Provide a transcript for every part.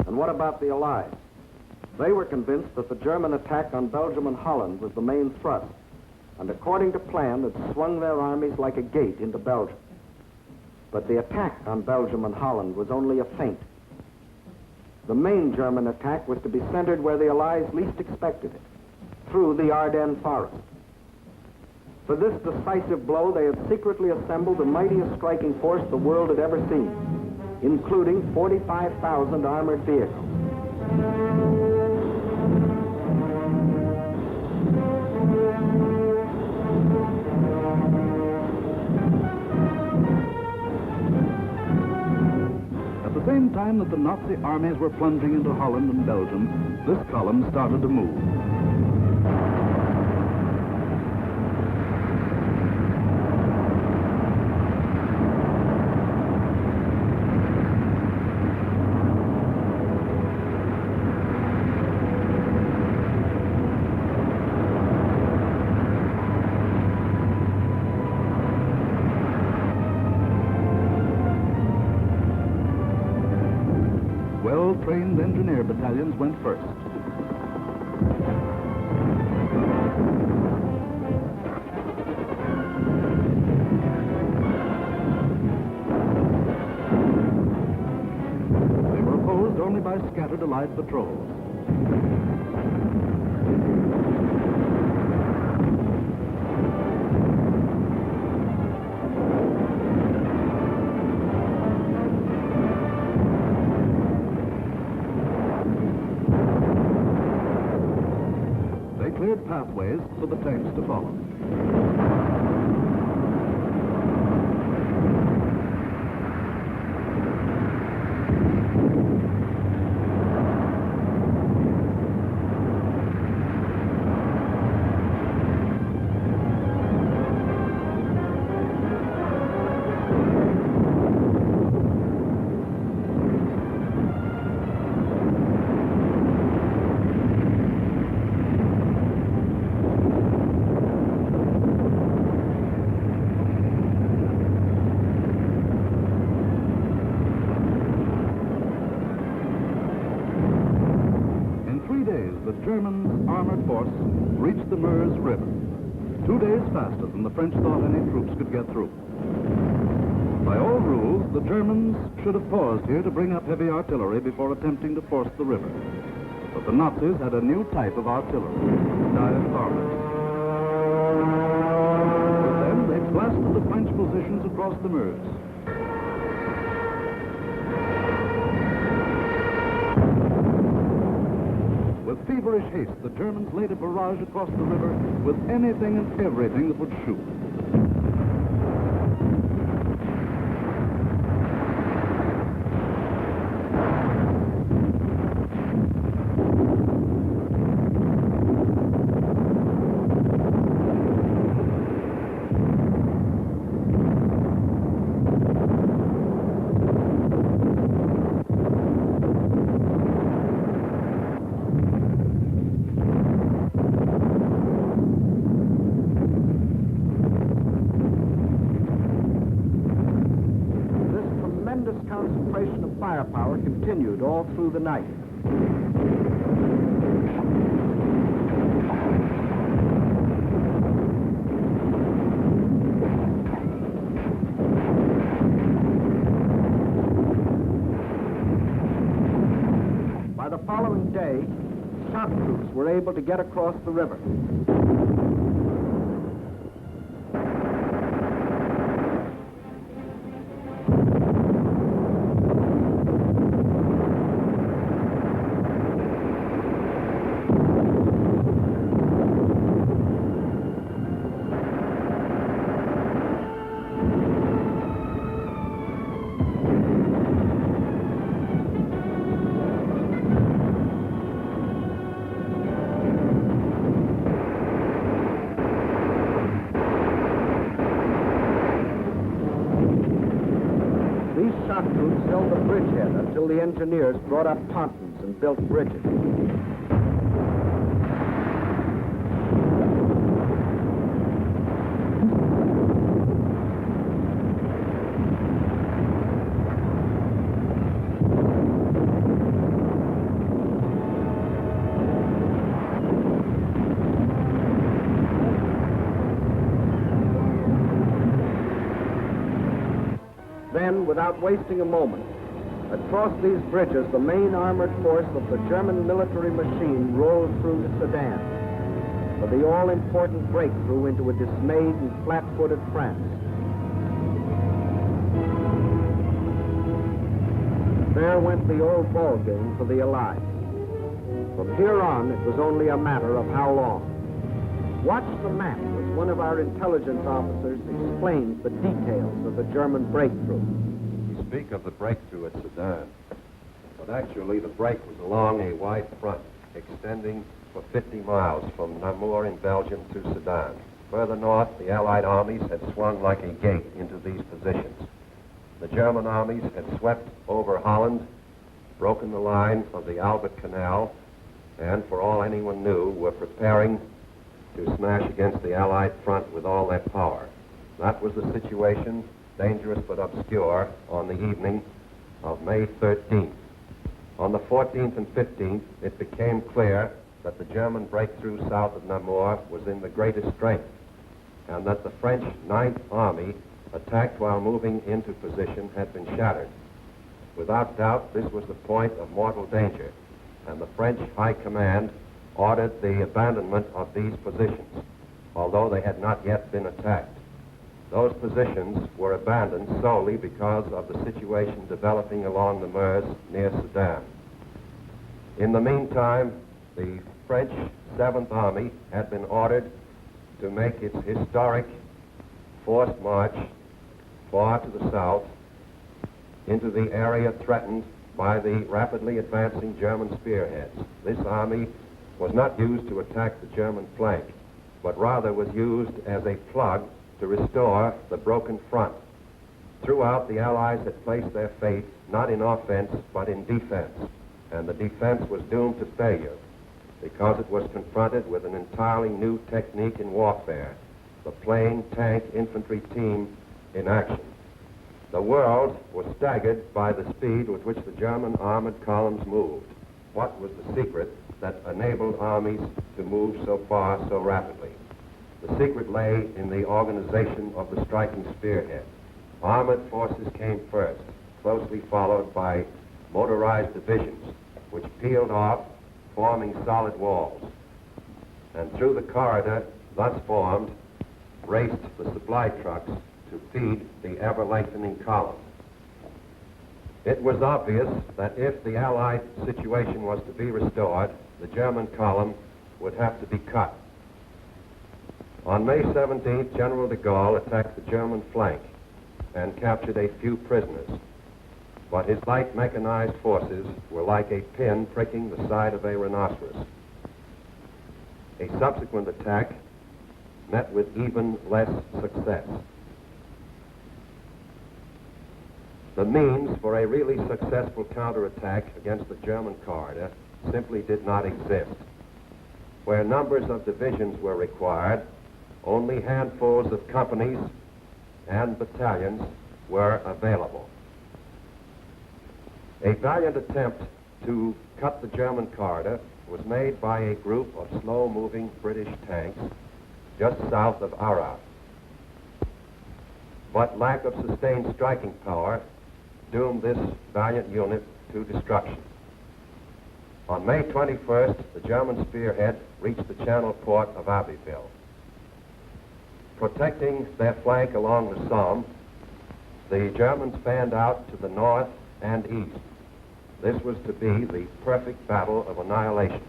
And what about the Allies? They were convinced that the German attack on Belgium and Holland was the main thrust, and according to plan, had swung their armies like a gate into Belgium. But the attack on Belgium and Holland was only a feint. The main German attack was to be centered where the Allies least expected it, through the Ardennes forest. For this decisive blow, they had secretly assembled the mightiest striking force the world had ever seen, including 45,000 armored vehicles. At the same time that the Nazi armies were plunging into Holland and Belgium, this column started to move. Well-trained engineer battalions went first. They were opposed only by scattered Allied patrols. Cleared pathways for the tanks to follow. The German armored force reached the Meuse River, 2 days faster than the French thought any troops could get through. By all rules, the Germans should have paused here to bring up heavy artillery before attempting to force the river. But the Nazis had a new type of artillery, diatomics. With them, they blasted the French positions across the Meuse. With feverish haste, the Germans laid a barrage across the river with anything and everything that would shoot. Concentration of firepower continued all through the night. By the following day, shock troops were able to get across the river. Shock troops held the bridgehead until the engineers brought up pontons and built bridges. without wasting a moment. Across these bridges, the main armored force of the German military machine rolled through to Sedan for the all-important breakthrough into a dismayed and flat-footed France. There went the old ball game for the Allies. From here on, it was only a matter of how long. Watch the map as one of our intelligence officers explains the details of the German breakthrough. We speak of the breakthrough at Sedan, but actually the break was along a wide front extending for 50 miles from Namur in Belgium to Sedan. Further north, the Allied armies had swung like a gate into these positions. The German armies had swept over Holland, broken the line of the Albert Canal, and for all anyone knew, were preparing to smash against the Allied front with all their power. That was the situation, dangerous but obscure, on the evening of May 13th. On the 14th and 15th, it became clear that the German breakthrough south of Namur was in the greatest strength, and that the French Ninth Army, attacked while moving into position, had been shattered. Without doubt, this was the point of mortal danger, and the French High Command ordered the abandonment of these positions, although they had not yet been attacked. Those positions were abandoned solely because of the situation developing along the Meuse near Sedan. In the meantime, the French 7th Army had been ordered to make its historic forced march far to the south into the area threatened by the rapidly advancing German spearheads. This army was not used to attack the German flank, but rather was used as a plug to restore the broken front. Throughout, the Allies had placed their faith not in offense, but in defense, and the defense was doomed to failure because it was confronted with an entirely new technique in warfare, the plain tank infantry team in action. The world was staggered by the speed with which the German armored columns moved. What was the secret that enabled armies to move so far so rapidly? The secret lay in the organization of the striking spearhead. Armored forces came first, closely followed by motorized divisions, which peeled off, forming solid walls. And through the corridor thus formed raced the supply trucks to feed the ever-lengthening column. It was obvious that if the Allied situation was to be restored, the German column would have to be cut. On May 17th, General de Gaulle attacked the German flank and captured a few prisoners. But his light mechanized forces were like a pin pricking the side of a rhinoceros. A subsequent attack met with even less success. The means for a really successful counterattack against the German corridor simply did not exist. Where numbers of divisions were required, only handfuls of companies and battalions were available. A valiant attempt to cut the German corridor was made by a group of slow-moving British tanks just south of Arras. But lack of sustained striking power doomed this valiant unit to destruction. On May 21st, the German spearhead reached the channel port of Abbeyville. Protecting their flank along the Somme, the Germans fanned out to the north and east. This was to be the perfect battle of annihilation.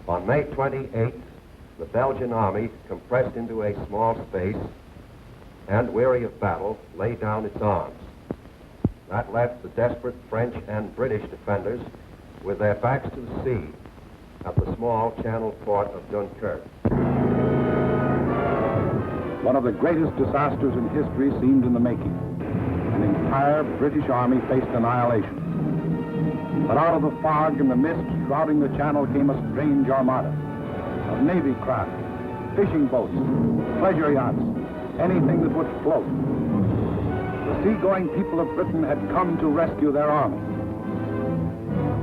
On May 28th, the Belgian army, compressed into a small space and weary of battle, laid down its arms. That left the desperate French and British defenders with their backs to the sea at the small channel port of Dunkirk. One of the greatest disasters in history seemed in the making. An entire British army faced annihilation. But out of the fog and the mist shrouding the channel came a strange armada of Navy craft, fishing boats, pleasure yachts, anything that would float. The seagoing people of Britain had come to rescue their army.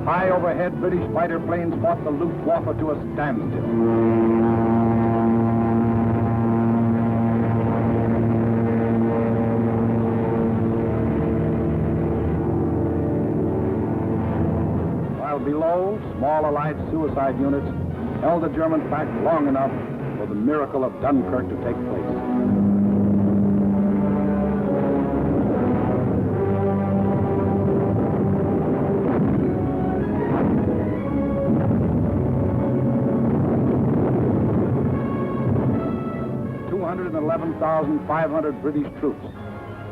High overhead, British fighter planes fought the Luftwaffe to a standstill. below, small Allied suicide units held the Germans back long enough for the miracle of Dunkirk to take place. 211,500 British troops,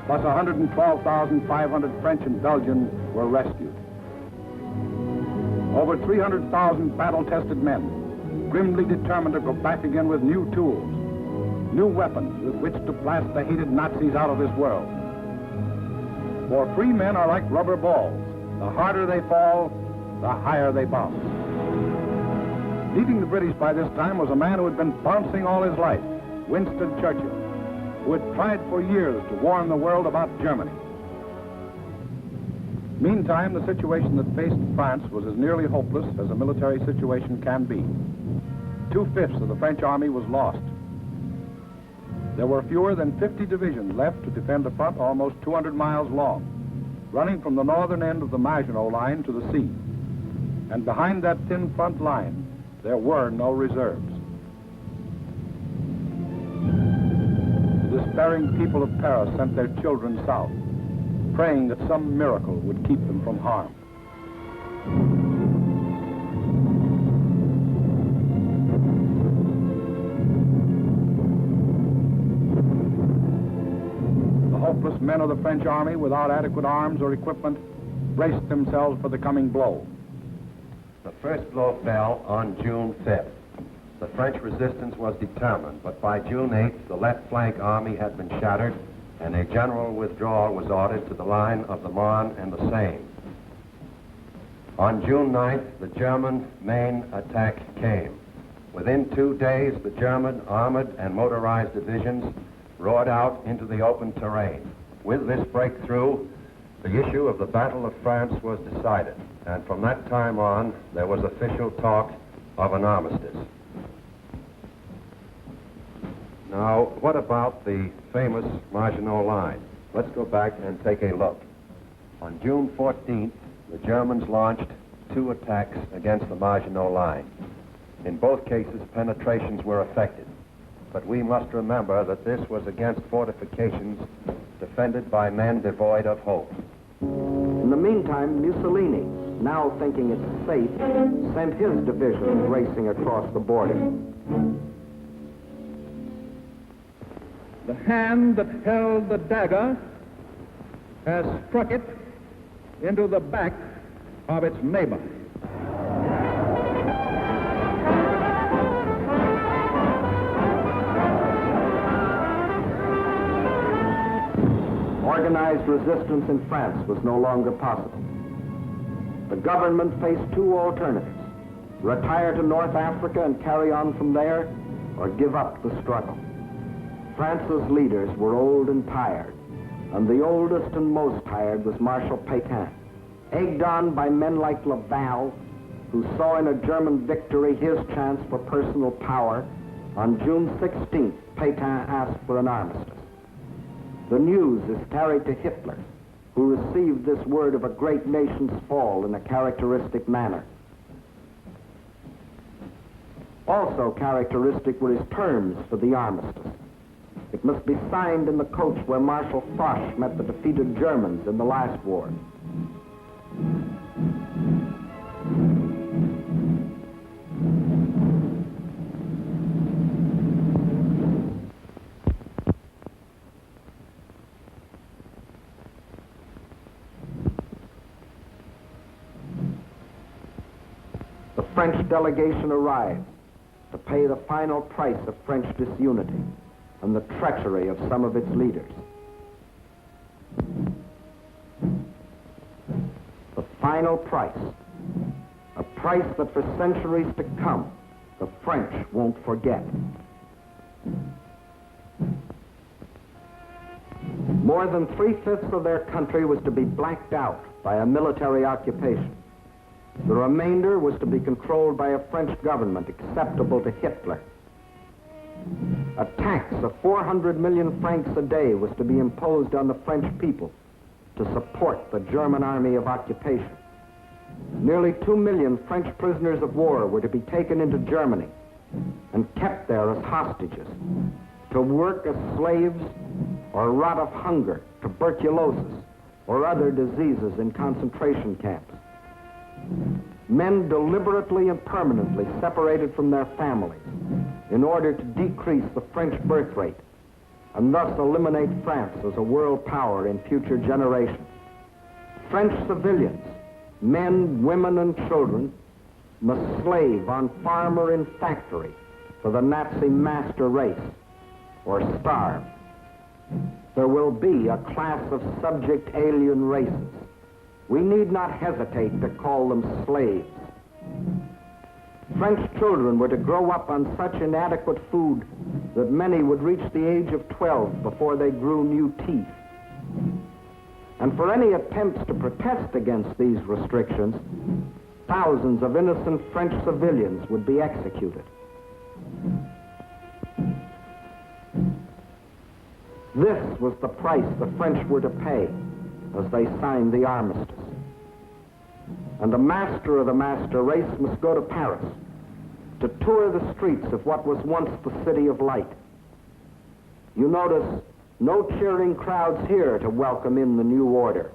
plus 112,500 French and Belgian were rescued. Over 300,000 battle-tested men, grimly determined to go back again with new tools, new weapons with which to blast the hated Nazis out of this world. For free men are like rubber balls. The harder they fall, the higher they bounce. Leading the British by this time was a man who had been bouncing all his life, Winston Churchill, who had tried for years to warn the world about Germany. Meantime, the situation that faced France was as nearly hopeless as a military situation can be. 2/5 of the French army was lost. There were fewer than 50 divisions left to defend a front almost 200 miles long, running from the northern end of the Marginal line to the sea. And behind that thin front line, there were no reserves. The despairing people of Paris sent their children south, praying that some miracle would keep them from harm. The hopeless men of the French army, without adequate arms or equipment, braced themselves for the coming blow. The first blow fell on June 5th. The French resistance was determined, but by June 8th, the left flank army had been shattered, and a general withdrawal was ordered to the line of the Marne and the Seine. On June 9th, the German main attack came. Within 2 days, the German armored and motorized divisions roared out into the open terrain. With this breakthrough, the issue of the Battle of France was decided, and from that time on, there was official talk of an armistice. Now, what about the famous Marginal line? Let's go back and take a look. On June 14th, the Germans launched 2 attacks against the Marginal line. In both cases, penetrations were effected. But we must remember that this was against fortifications defended by men devoid of hope. In the meantime, Mussolini, now thinking it's safe, sent his divisions racing across the border. The hand that held the dagger has struck it into the back of its neighbor. Organized resistance in France was no longer possible. The government faced 2 alternatives: retire to North Africa and carry on from there, or give up the struggle. France's leaders were old and tired, and the oldest and most tired was Marshal Pétain. Egged on by men like Laval, who saw in a German victory his chance for personal power, on June 16th, Pétain asked for an armistice. The news is carried to Hitler, who received this word of a great nation's fall in a characteristic manner. Also characteristic were his terms for the armistice. It must be signed in the coach where Marshal Foch met the defeated Germans in the last war. The French delegation arrived to pay the final price of French disunity and the treachery of some of its leaders. The final price, a price that for centuries to come, the French won't forget. More than 3/5 of their country was to be blacked out by a military occupation. The remainder was to be controlled by a French government acceptable to Hitler. A tax of 400 million francs a day was to be imposed on the French people to support the German army of occupation. Nearly 2 million French prisoners of war were to be taken into Germany and kept there as hostages, to work as slaves or rot of hunger, tuberculosis, or other diseases in concentration camps. Men deliberately and permanently separated from their families in order to decrease the French birth rate and thus eliminate France as a world power in future generations. French civilians, men, women, and children, must slave on farm or in factory for the Nazi master race, or starve. There will be a class of subject alien races. We need not hesitate to call them slaves. French children were to grow up on such inadequate food that many would reach the age of 12 before they grew new teeth. And for any attempts to protest against these restrictions, thousands of innocent French civilians would be executed. This was the price the French were to pay as they signed the armistice. And the master of the master race must go to Paris to tour the streets of what was once the City of Light. You notice no cheering crowds here to welcome in the new order.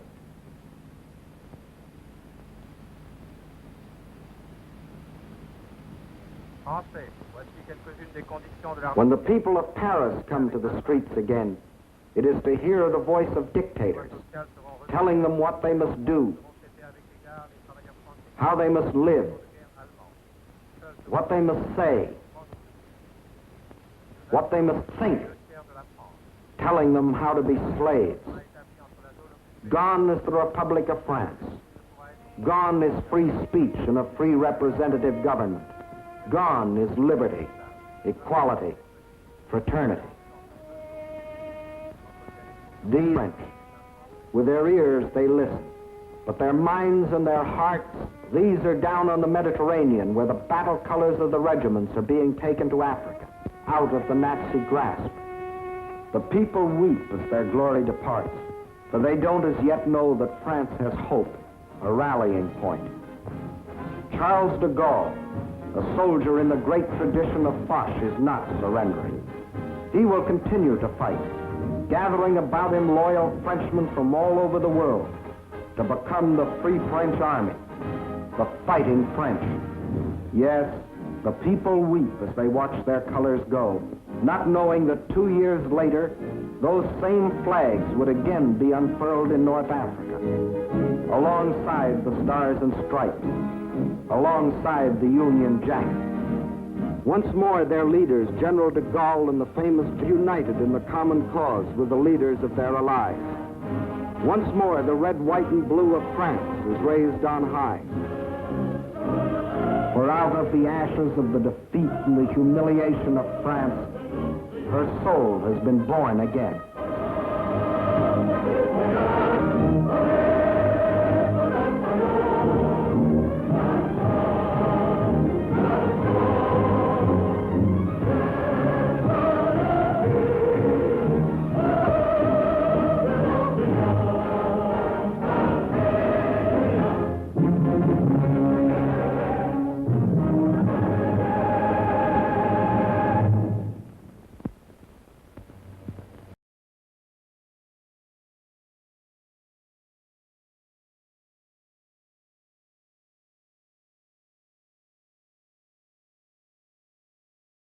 When the people of Paris come to the streets again, it is to hear the voice of dictators, telling them what they must do, how they must live, what they must say, what they must think, telling them how to be slaves. Gone is the Republic of France. Gone is free speech and a free representative government. Gone is liberty, equality, fraternity. These French, with their ears they listen, but their minds and their hearts, these are down on the Mediterranean where the battle colors of the regiments are being taken to Africa, out of the Nazi grasp. The people weep as their glory departs, for they don't as yet know that France has hope, a rallying point. Charles de Gaulle, a soldier in the great tradition of Foch, is not surrendering. He will continue to fight, gathering about him loyal Frenchmen from all over the world to become the Free French Army, the Fighting French. Yes, the people weep as they watch their colors go, not knowing that 2 years later, those same flags would again be unfurled in North Africa, alongside the Stars and Stripes, alongside the Union Jack. Once more, their leaders, General de Gaulle and the famous, united in the common cause with the leaders of their allies. Once more, the red, white, and blue of France is raised on high. For out of the ashes of the defeat and the humiliation of France, her soul has been born again.